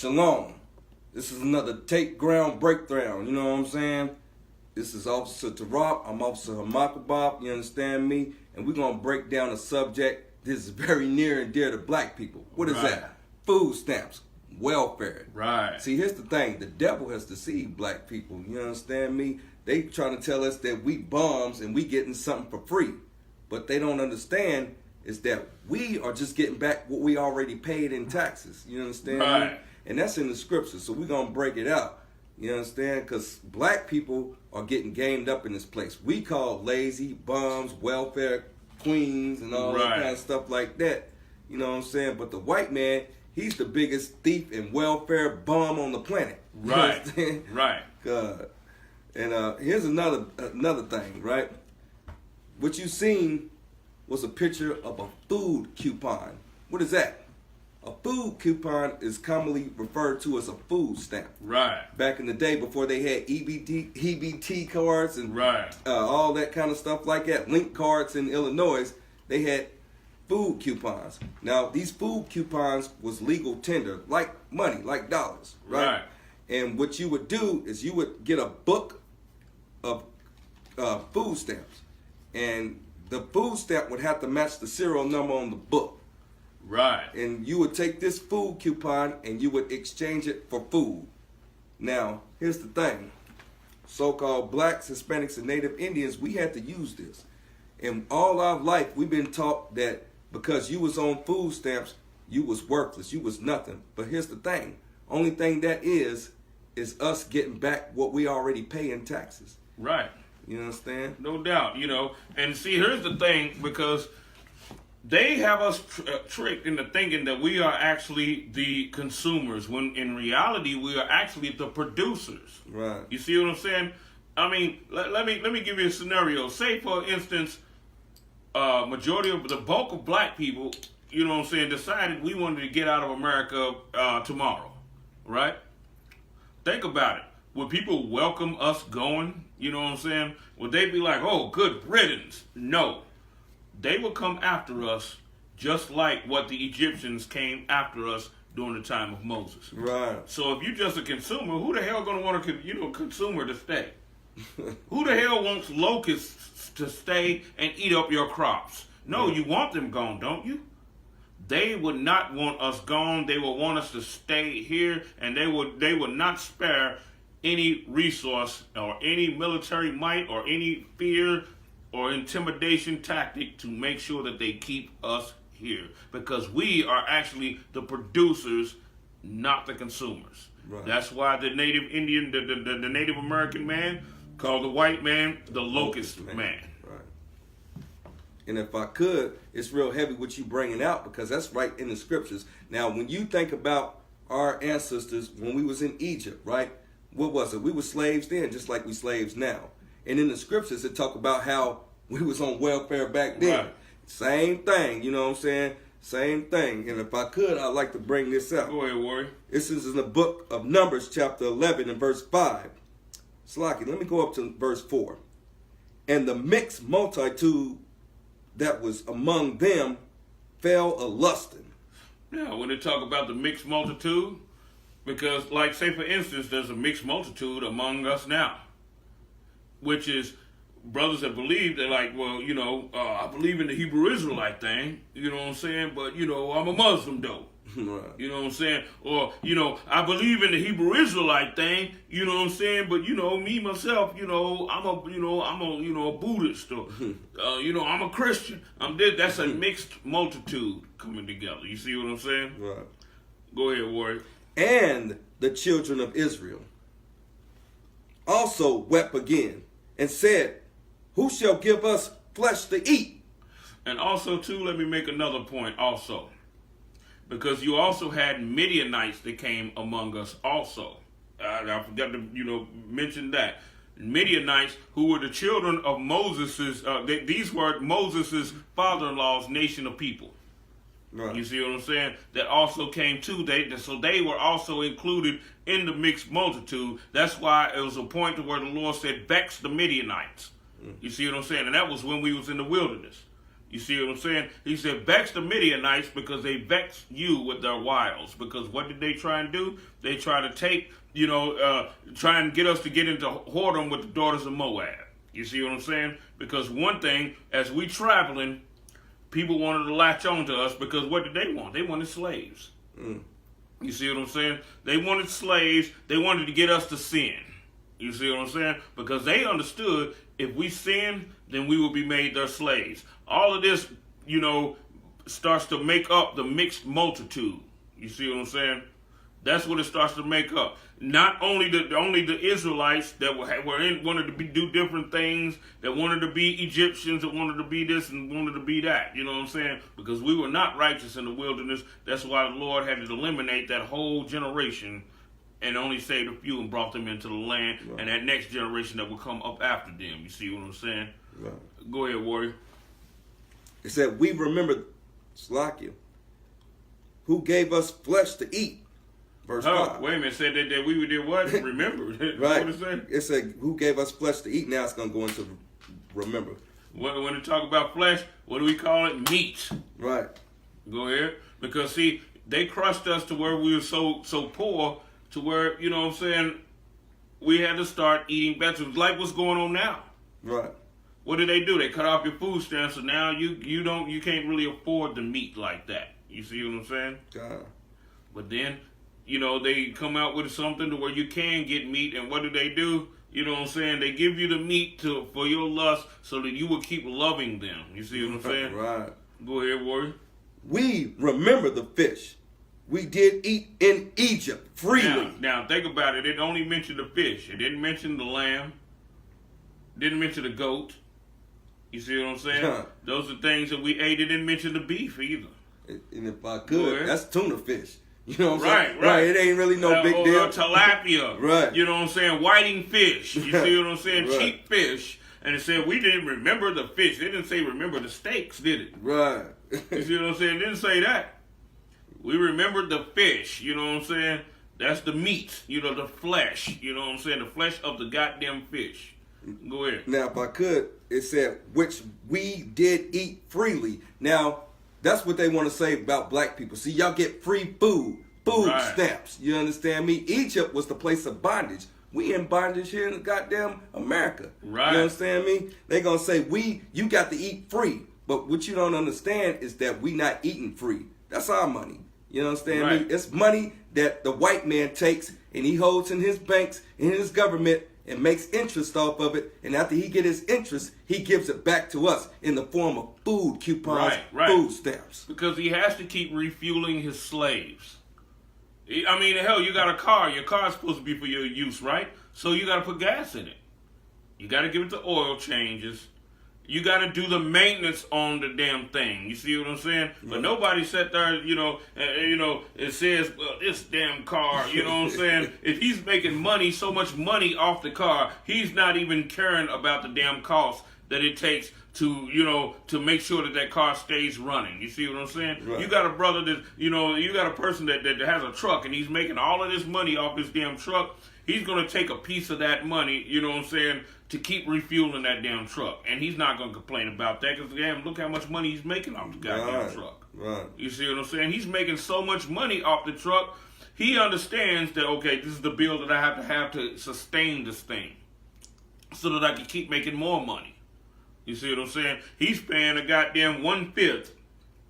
Shalom. This is another Take Ground Breakdown. You know what I'm saying? This is Officer Tarab. I'm Officer Hamakabab. You understand me? And we're going to break down a subject. This is very near and dear to black people. What is that? Food stamps. Welfare. Right. See, here's the thing. The devil has deceived black people. You understand me? They trying to tell us that we bums and we getting something for free. But they don't understand is that we are just getting back what we already paid in taxes. You understand Right. me? And that's in the scriptures. So we're going to break it out. You understand? Because black people are getting gamed up in this place. We call lazy, bums, welfare queens, and all that kind of stuff like that. You know what I'm saying? But the white man, he's the biggest thief and welfare bum on the planet. You understand? Right. God. And here's another thing, right? What you seen was a picture of a food coupon. What is that? A food coupon is commonly referred to as a food stamp. Right. Back in the day, before they had EBT cards and all that kind of stuff like that, link cards in Illinois, they had food coupons. Now, these food coupons was legal tender, like money, like dollars, right? And what you would do is you would get a book of food stamps, and the food stamp would have to match the serial number on the book. Right. And you would take this food coupon and you would exchange it for food. Now, here's the thing. So-called blacks, Hispanics, and Native Indians, we had to use this. And all our life, we've been taught that because you was on food stamps, you was worthless, you was nothing. But here's the thing. Only thing that is us getting back what we already pay in taxes. Right. You understand? No doubt, you know. And see, here's the thing, because they have us tricked into thinking that we are actually the consumers, when in reality we are actually the producers. Right. You see what I'm saying? I mean, let me give you a scenario. Say, for instance, majority of the bulk of black people, you know what I'm saying, decided we wanted to get out of America tomorrow, right? Think about it. Would people welcome us going? You know what I'm saying? Would they be like, oh, good riddance? No. They will come after us just like what the Egyptians came after us during the time of Moses. Right. So if you're just a consumer, who the hell gonna want a consumer to stay? Who the hell wants locusts to stay and eat up your crops? No, you want them gone, don't you? They would not want us gone. They would want us to stay here, and they would not spare any resource or any military might or any fear or intimidation tactic to make sure that they keep us here, because we are actually the producers, not the consumers. Right. That's why the Native Indian, the Native American man called the white man the locust man. Right. And if I could, it's real heavy what you bringing out, because that's right in the scriptures. Now, when you think about our ancestors when we was in Egypt, right? What was it? We were slaves then, just like we slaves now. And in the scriptures, it talk about how we was on welfare back then. Right. Same thing, you know what I'm saying? Same thing. And if I could, I'd like to bring this out. Go ahead, Warrior. This is in the book of Numbers, chapter 11 and verse 5. Slocky, let me go up to verse 4. And the mixed multitude that was among them fell a-lusting. Now, when they talk about the mixed multitude, because, like, say, for instance, there's a mixed multitude among us now, which is brothers that believe, they're like, well, you know, I believe in the Hebrew Israelite thing, you know what I'm saying, but, you know, I'm a Muslim, though. Right. You know what I'm saying? Or, you know, I believe in the Hebrew Israelite thing, you know what I'm saying, but, you know, me, myself, you know, I'm a Buddhist, or, you know, I'm a Christian. That's a mixed multitude coming together. You see what I'm saying? Right. Go ahead, Warrior. And the children of Israel also wept again and said, who shall give us flesh to eat? And also, too, let me make another point also. Because you also had Midianites that came among us also. I forgot to, you know, mention that. Midianites, who were the children of Moses's, these were Moses's father-in-law's nation of people. Right. You see what I'm saying? That also came too. So they were also included in the mixed multitude. That's why it was a point to where the Lord said, vex the Midianites. You see what I'm saying? And that was when we was in the wilderness. You see what I'm saying? He said, vex the Midianites because they vex you with their wiles. Because what did they try and do? They try to take, try and get us to get into whoredom with the daughters of Moab. You see what I'm saying? Because one thing, as we traveling, people wanted to latch on to us because what did they want? They wanted slaves. You see what I'm saying? They wanted slaves. They wanted to get us to sin. You see what I'm saying? Because they understood if we sin, then we will be made their slaves. All of this, starts to make up the mixed multitude. You see what I'm saying? That's what it starts to make up. Not only the Israelites that wanted to do different things, that wanted to be Egyptians, that wanted to be this and wanted to be that. You know what I'm saying? Because we were not righteous in the wilderness. That's why the Lord had to eliminate that whole generation and only saved a few and brought them into the land. Right. And that next generation that will come up after them. You see what I'm saying? Right. Go ahead, Warrior. It said, we remember Slakia, who gave us flesh to eat. Verse 5. Wait a minute. Said that we did what? Remember. Right. What it say? It said, who gave us flesh to eat. Now it's going to go into remember. When we talk about flesh, what do we call it? Meat. Right. Go ahead. Because, see, they crushed us to where we were so poor to where, you know what I'm saying, we had to start eating vegetables like what's going on now. Right. What do? They cut off your food stamps, so now you can't really afford the meat like that. You see what I'm saying? Yeah. But then, they come out with something to where you can get meat, and what do? You know what I'm saying? They give you the meat for your lust so that you will keep loving them. You see what I'm saying? Right. Go ahead, Warrior. We remember the fish we did eat in Egypt freely. Now think about it. It only mentioned the fish. It didn't mention the lamb. Didn't mention the goat. You see what I'm saying? Those are things that we ate. It didn't mention the beef either. And if I could, that's tuna fish. You know what I'm saying? Right. It ain't really no big deal. Tilapia. Right. You know what I'm saying? Whiting fish. You see what I'm saying? Right. Cheap fish. And it said we didn't remember the fish. They didn't say remember the steaks, did it? Right. You see what I'm saying? It didn't say that. We remembered the fish. You know what I'm saying? That's the meat. The flesh. You know what I'm saying? The flesh of the goddamn fish. Go ahead. Now, if I could, it said, which we did eat freely. Now, that's what they want to say about black people. See, y'all get free food stamps. You understand me? Egypt was the place of bondage. We in bondage here in goddamn America. Right. You understand me? They going to say, you got to eat free. But what you don't understand is that we not eating free. That's our money. You understand me? It's money that the white man takes and he holds in his banks, in his government, and makes interest off of it. And after he get his interest, he gives it back to us in the form of food coupons, food stamps. Because he has to keep refueling his slaves. I mean, hell, you got a car. Your car's supposed to be for your use, right? So you got to put gas in it. You got to give it the oil changes. You got to do the maintenance on the damn thing. You see what I'm saying? But nobody sat there, it says, well, this damn car, you know what I'm saying? If he's making money, so much money off the car, he's not even caring about the damn cost that it takes to make sure that car stays running. You see what I'm saying? Right. You got a brother that, you got a person that has a truck and he's making all of this money off his damn truck. He's going to take a piece of that money, you know what I'm saying, to keep refueling that damn truck. And he's not going to complain about that because, damn, look how much money he's making off the goddamn truck. Right. You see what I'm saying? He's making so much money off the truck, he understands that, okay, this is the bill that I have to sustain this thing so that I can keep making more money. You see what I'm saying? He's paying a goddamn 1/5,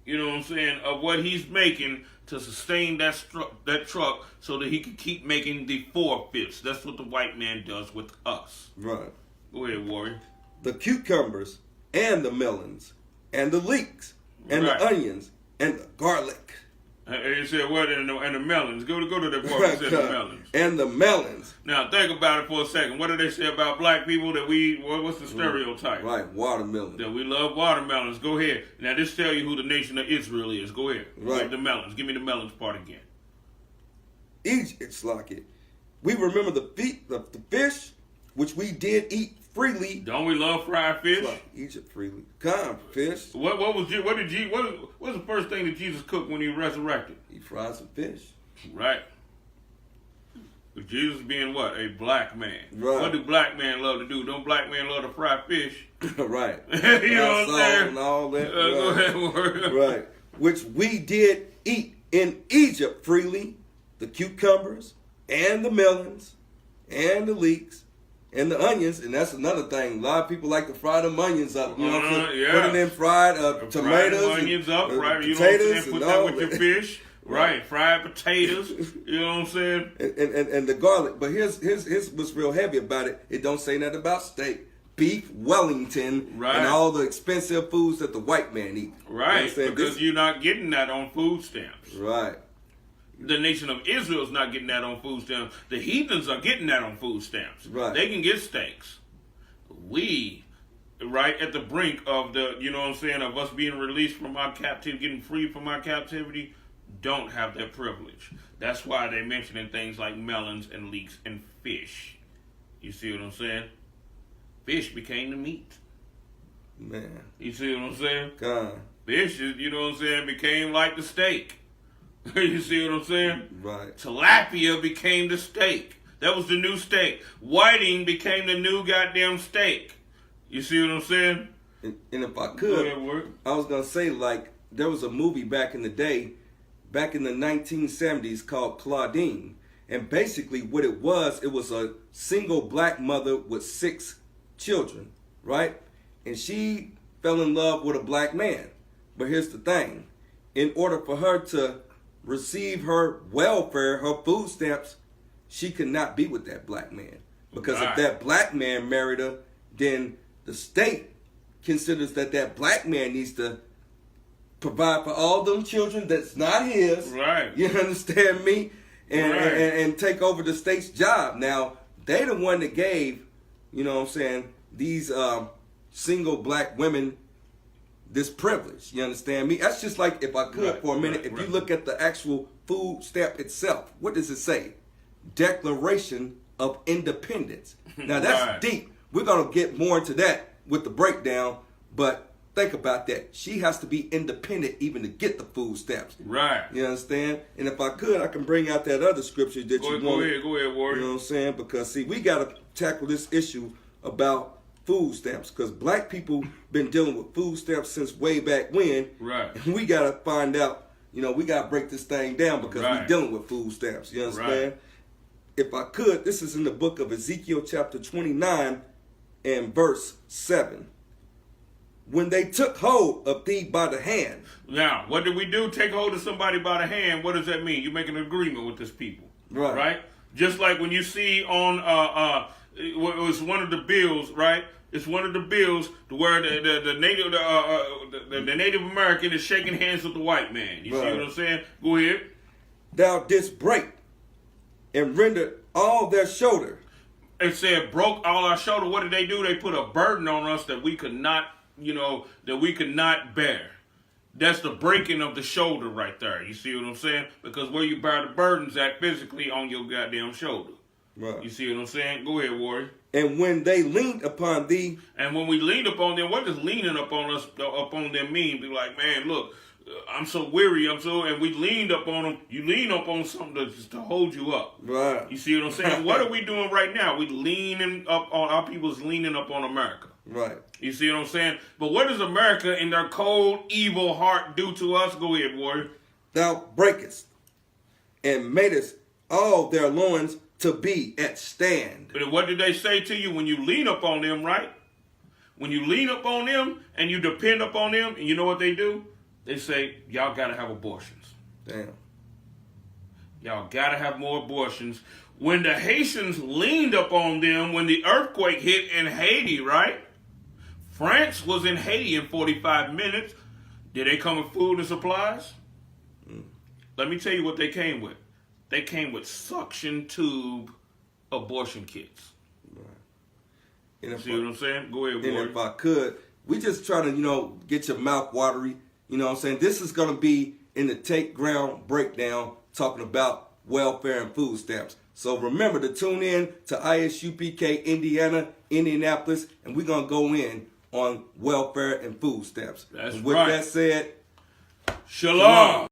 you know what I'm saying, of what he's making to sustain that truck so that he can keep making the 4/5. That's what the white man does with us. Right. Go ahead, Warrior. The cucumbers and the melons and the leeks and the onions and the garlic. He said what? And the melons. Go to that part that said the melons. And the melons. Now think about it for a second. What do they say about black people that what's the stereotype? Right, watermelon. That we love watermelons. Go ahead. Now this tell you who the nation of Israel is. Go ahead. Right. The melons. Give me the melons part again. It's like it. We remember the fish, which we did eat freely. Don't we love fried fish? Egypt freely. Fish. What's the first thing that Jesus cooked when he resurrected? He fried some fish. Right. Jesus being what? A black man. Right. What do black men love to do? Don't black men love to fry fish? Right. You know what I'm saying? And all that. Go ahead, Warren. Right. Which we did eat in Egypt freely, the cucumbers and the melons and the leeks and the onions. And that's another thing. A lot of people like to fry them onions up. You know what I'm saying? Yeah. Put them in fried tomatoes. Fried onions up, right? You know what I'm saying? Put that with your fish. Right, fried potatoes, you know what I'm saying? And the garlic. But here's what's real heavy about it. It don't say nothing about steak, beef, Wellington, right, and all the expensive foods that the white man eat. Right, you know, because you're not getting that on food stamps. Right. The nation of Israel is not getting that on food stamps. The heathens are getting that on food stamps. Right. They can get steaks. We, right at the brink of the, you know what I'm saying, of us being released from our captivity, getting free from our captivity, don't have that privilege. That's why they're mentioning things like melons and leeks and fish. You see what I'm saying? Fish became the meat. Man. You see what I'm saying? God. Fish, you know what I'm saying, became like the steak. You see what I'm saying? Right. Tilapia became the steak. That was the new steak. Whiting became the new goddamn steak. You see what I'm saying? And if I could, I was going to say, like, there was a movie back in the day, back in the 1970s, called Claudine. And basically what it was a single black mother with 6 children, right? And she fell in love with a black man. But here's the thing. In order for her to receive her welfare, her food stamps, she could not be with that black man. Because if that black man married her, then the state considers that black man needs to provide for all them children that's not his. Right. You understand me? And, right. and take over the state's job. Now, they the one that gave, you know what I'm saying, these single black women this privilege. You understand me? That's just like, if I could for a minute, if you look at the actual food stamp itself, what does it say? Declaration of Independence. Now, that's deep. We're going to get more into that with the breakdown, but think about that. She has to be independent even to get the food stamps. Right. You understand? And if I could, I can bring out that other scripture that you want. Go ahead, Warren. You know what I'm saying? Because, see, we got to tackle this issue about food stamps, because black people been dealing with food stamps since way back when. Right. And we got to find out, you know, we got to break this thing down because we're dealing with food stamps. You understand? Right. If I could, this is in the book of Ezekiel chapter 29 and verse 7. When they took hold of thee by the hand. Now, what did we do? Take hold of somebody by the hand. What does that mean? You make an agreement with this people. Right. Right? Just like when you see on, it was one of the bills, right? It's one of the bills where the Native American is shaking hands with the white man. You see what I'm saying? Go ahead. Thou didst break and rendered all their shoulder. It said broke all our shoulder. What did they do? They put a burden on us that we could not, that we could not bear. That's the breaking of the shoulder right there. You see what I'm saying? Because where you bear the burdens at physically on your goddamn shoulder. Right. You see what I'm saying? Go ahead, Warrior. And when they leaned upon thee. And when we leaned upon them, what does leaning upon us, upon them mean? Be like, man, look, I'm so weary, and we leaned up on them. You lean up on something to hold you up. Right. You see what I'm saying? What are we doing right now? We leaning up on, our people's leaning up on America. Right. You see what I'm saying? But what does America in their cold, evil heart do to us? Go ahead, Warrior. Thou breakest and madest all their loins to be at stand. But what did they say to you when you lean up on them, right? When you lean up on them and you depend upon them, and you know what they do? They say, y'all got to have abortions. Damn. Y'all got to have more abortions. When the Haitians leaned up on them when the earthquake hit in Haiti, right? France was in Haiti in 45 minutes. Did they come with food and supplies? Let me tell you what they came with. They came with suction tube abortion kits. Right. See what I'm saying? Go ahead, Warrior. And if I could, we just try to, get your mouth watery. You know what I'm saying? This is going to be in the Take Ground Breakdown talking about welfare and food stamps. So remember to tune in to ISUPK Indiana, Indianapolis, and we're going to go in on welfare and food stamps. That's and with right. that said, Shalom.